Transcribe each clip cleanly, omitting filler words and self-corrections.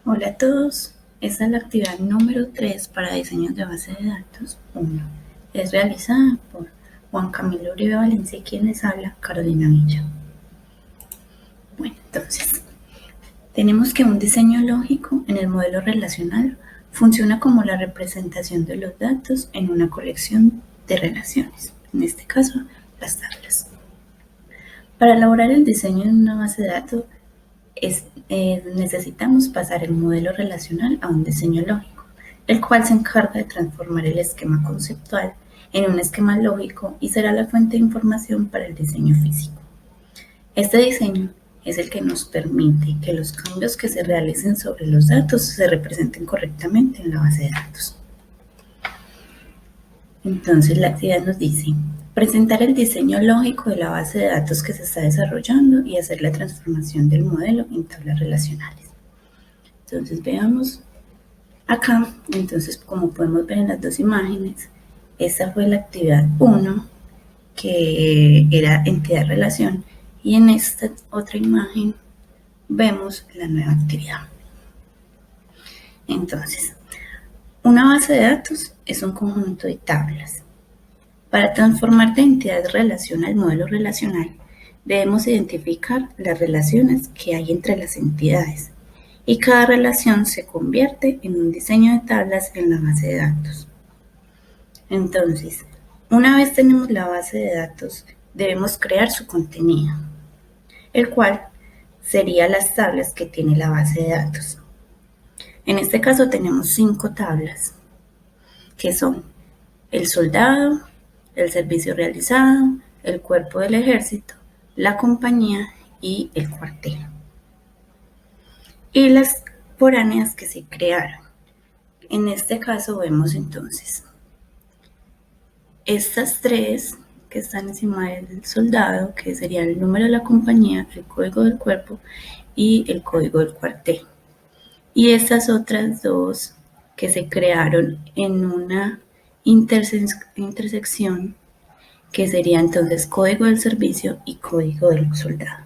Hola a todos, esta es la actividad número 3 para diseños de base de datos 1. Es realizada por Juan Camilo Uribe Valencia y quien les habla, Carolina Villa. Bueno, entonces, tenemos que un diseño lógico en el modelo relacional funciona como la representación de los datos en una colección de relaciones, en este caso, las tablas. Para elaborar el diseño de una base de datos, necesitamos pasar el modelo relacional a un diseño lógico, el cual se encarga de transformar el esquema conceptual en un esquema lógico y será la fuente de información para el diseño físico. Este diseño es el que nos permite que los cambios que se realicen sobre los datos se representen correctamente en la base de datos. Entonces la actividad nos dice presentar el diseño lógico de la base de datos que se está desarrollando y hacer la transformación del modelo en tablas relacionales. Entonces veamos acá, entonces como podemos ver en las dos imágenes, esta fue la actividad 1, que era entidad relación, y en esta otra imagen vemos la nueva actividad. Entonces, una base de datos es un conjunto de tablas. Para transformar de entidad relación al modelo relacional, debemos identificar las relaciones que hay entre las entidades y cada relación se convierte en un diseño de tablas en la base de datos. Entonces, una vez tenemos la base de datos, debemos crear su contenido, el cual sería las tablas que tiene la base de datos. En este caso tenemos 5 tablas, que son el soldado, el servicio realizado, el cuerpo del ejército, la compañía y el cuartel. Y las foráneas que se crearon. En este caso vemos entonces estas 3 que están encima del soldado, que sería el número de la compañía, el código del cuerpo y el código del cuartel. Y estas otras 2 que se crearon en una intersección, que sería entonces código del servicio y código del soldado.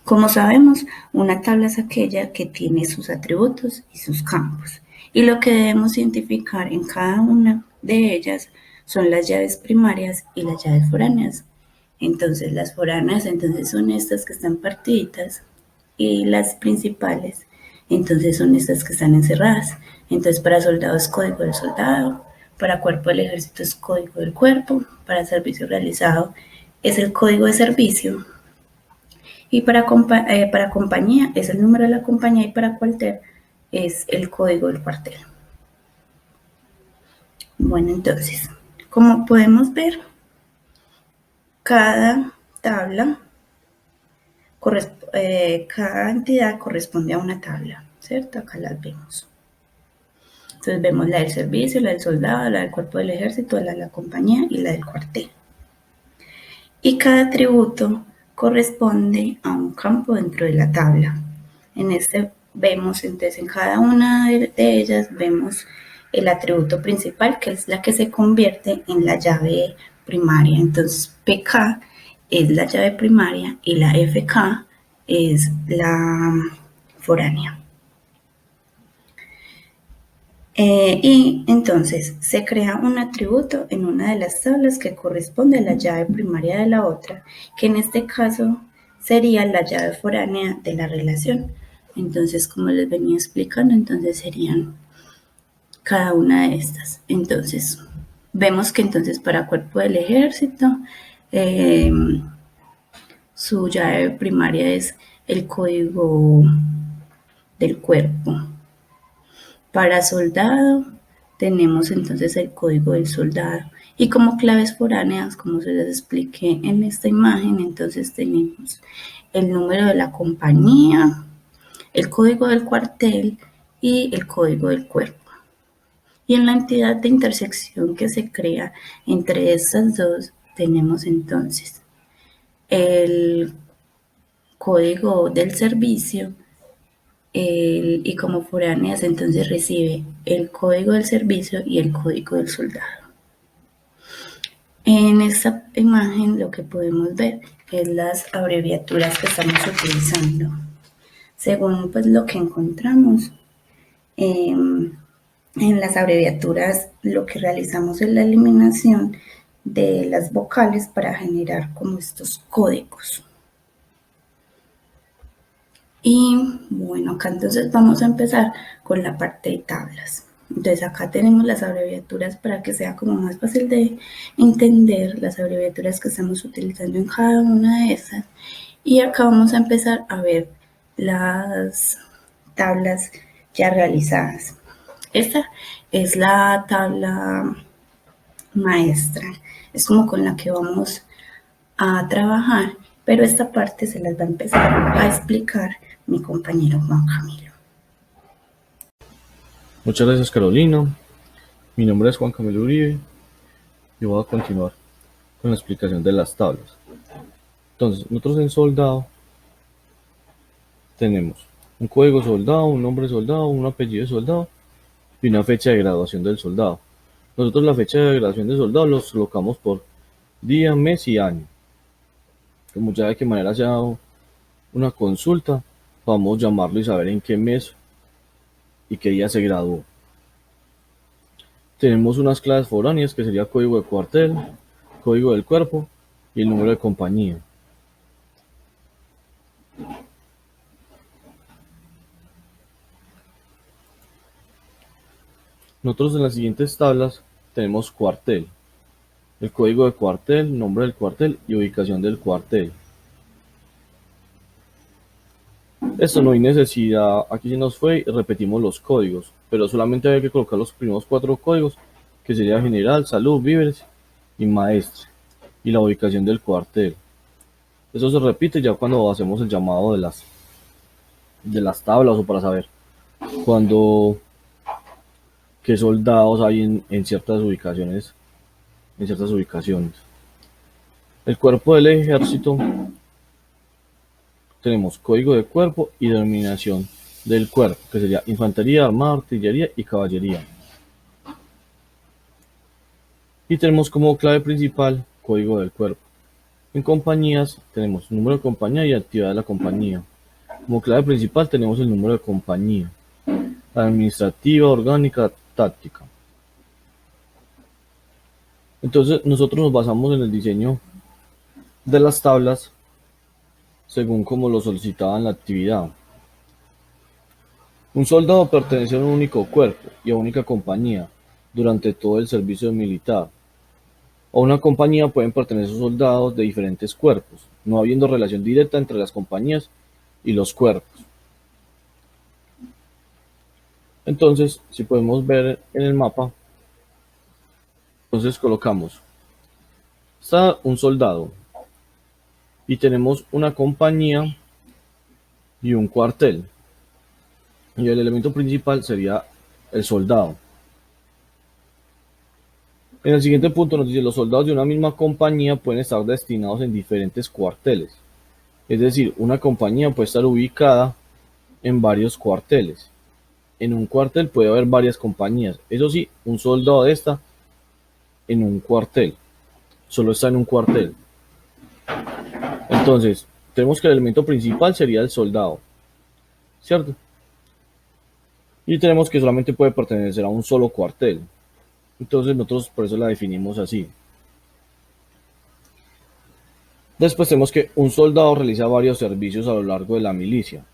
Como sabemos, una tabla es aquella que tiene sus atributos y sus campos, y lo que debemos identificar en cada una de ellas son las llaves primarias y las llaves foráneas. Entonces, las foráneas son estas que están partiditas, y las principales entonces son estas que están encerradas. Entonces, para soldado es código del soldado, para cuerpo del ejército es código del cuerpo, para servicio realizado es el código de servicio, y para compañía es el número de la compañía, y para cuartel es el código del cuartel. Bueno, entonces, como podemos ver, cada tabla, cada entidad corresponde a una tabla, ¿cierto? Acá las vemos. Entonces vemos la del servicio, la del soldado, la del cuerpo del ejército, la de la compañía y la del cuartel. Y cada atributo corresponde a un campo dentro de la tabla. En este vemos entonces en cada una de ellas vemos el atributo principal, que es la que se convierte en la llave primaria. Entonces PK es la llave primaria y la FK es la foránea. Y entonces se crea un atributo en una de las tablas que corresponde a la llave primaria de la otra, que en este caso sería la llave foránea de la relación. Entonces, como les venía explicando, entonces serían cada una de estas. Entonces, vemos que entonces para cuerpo del ejército, su llave primaria es el código del cuerpo. Para soldado tenemos entonces el código del soldado, y como claves foráneas, como se les expliqué en esta imagen, entonces tenemos el número de la compañía, el código del cuartel y el código del cuerpo. Y en la entidad de intersección que se crea entre estas dos tenemos entonces el código del servicio, y como foráneas entonces recibe el código del servicio y el código del soldado. En esta imagen lo que podemos ver es las abreviaturas que estamos utilizando. según pues lo que encontramos. En las abreviaturas lo que realizamos es la eliminación de las vocales para generar como estos códigos. Y bueno, acá entonces vamos a empezar con la parte de tablas. Entonces acá tenemos las abreviaturas para que sea como más fácil de entender las abreviaturas que estamos utilizando en cada una de esas. Y acá vamos a empezar a ver las tablas ya realizadas. Esta es la tabla maestra, es como con la que vamos a trabajar, pero esta parte se las va a empezar a explicar mi compañero Juan Camilo. Muchas gracias, Carolina. Mi nombre es Juan Camilo Uribe y voy a continuar con la explicación de las tablas. Entonces, nosotros en soldado tenemos un código soldado, un nombre soldado, un apellido de soldado y una fecha de graduación del soldado. Nosotros la fecha de graduación del soldado los colocamos por día, mes y año. Como ya de qué manera se ha dado una consulta, vamos a llamarlo y saber en qué mes y qué día se graduó. Tenemos unas claves foráneas que sería código de cuartel, código del cuerpo y el número de compañía. Nosotros en las siguientes tablas tenemos cuartel, el código de cuartel, nombre del cuartel y ubicación del cuartel. Esto no hay necesidad, aquí se nos fue y repetimos los códigos, pero solamente hay que colocar los primeros 4 códigos, que sería general, salud, víveres y maestre, y la ubicación del cuartel. Eso se repite ya cuando hacemos el llamado de las tablas o para saber cuándo, qué soldados hay en ciertas ubicaciones, El cuerpo del ejército, tenemos código de cuerpo y denominación del cuerpo, que sería infantería, armada, artillería y caballería. Y tenemos como clave principal código del cuerpo. En compañías tenemos número de compañía y actividad de la compañía. Como clave principal tenemos el número de compañía, administrativa, orgánica, táctica. Entonces nosotros nos basamos en el diseño de las tablas según como lo solicitaba en la actividad. Un soldado pertenece a un único cuerpo y a única compañía durante todo el servicio militar. A una compañía pueden pertenecer soldados de diferentes cuerpos, no habiendo relación directa entre las compañías y los cuerpos. Entonces, si podemos ver en el mapa, entonces colocamos, está un soldado y tenemos una compañía y un cuartel. Y el elemento principal sería el soldado. En el siguiente punto nos dice, los soldados de una misma compañía pueden estar destinados en diferentes cuarteles. Es decir, una compañía puede estar ubicada en varios cuarteles. En un cuartel puede haber varias compañías. Eso sí, un soldado de esta en un cuartel. Solo está en un cuartel. Entonces, tenemos que el elemento principal sería el soldado. ¿Cierto? Y tenemos que solamente puede pertenecer a un solo cuartel. Entonces nosotros por eso la definimos así. Después tenemos que un soldado realiza varios servicios a lo largo de la milicia.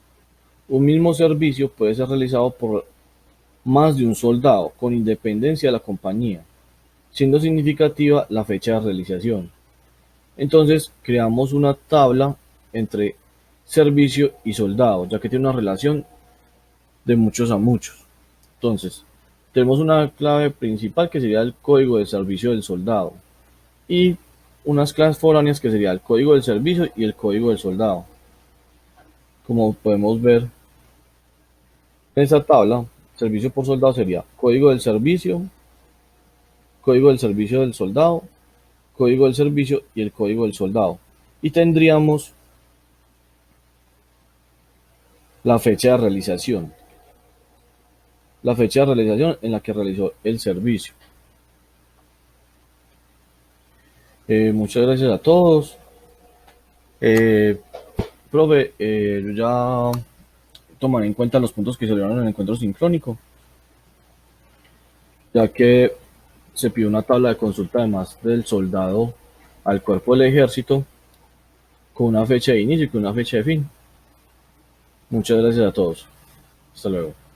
Un mismo servicio puede ser realizado por más de un soldado, con independencia de la compañía, siendo significativa la fecha de realización. Entonces creamos una tabla entre servicio y soldado, ya que tiene una relación de muchos a muchos. Entonces, tenemos una clave principal que sería el código de servicio del soldado y unas claves foráneas que sería el código del servicio y el código del soldado. Como podemos ver en esta tabla, servicio por soldado sería código del servicio del soldado, código del servicio y el código del soldado. Y tendríamos la fecha de realización. La fecha de realización en la que realizó el servicio. Muchas gracias a todos. Profe, yo ya tomaré en cuenta los puntos que salieron en el encuentro sincrónico, ya que se pidió una tabla de consulta además del soldado al cuerpo del ejército con una fecha de inicio y con una fecha de fin. Muchas gracias a todos. Hasta luego.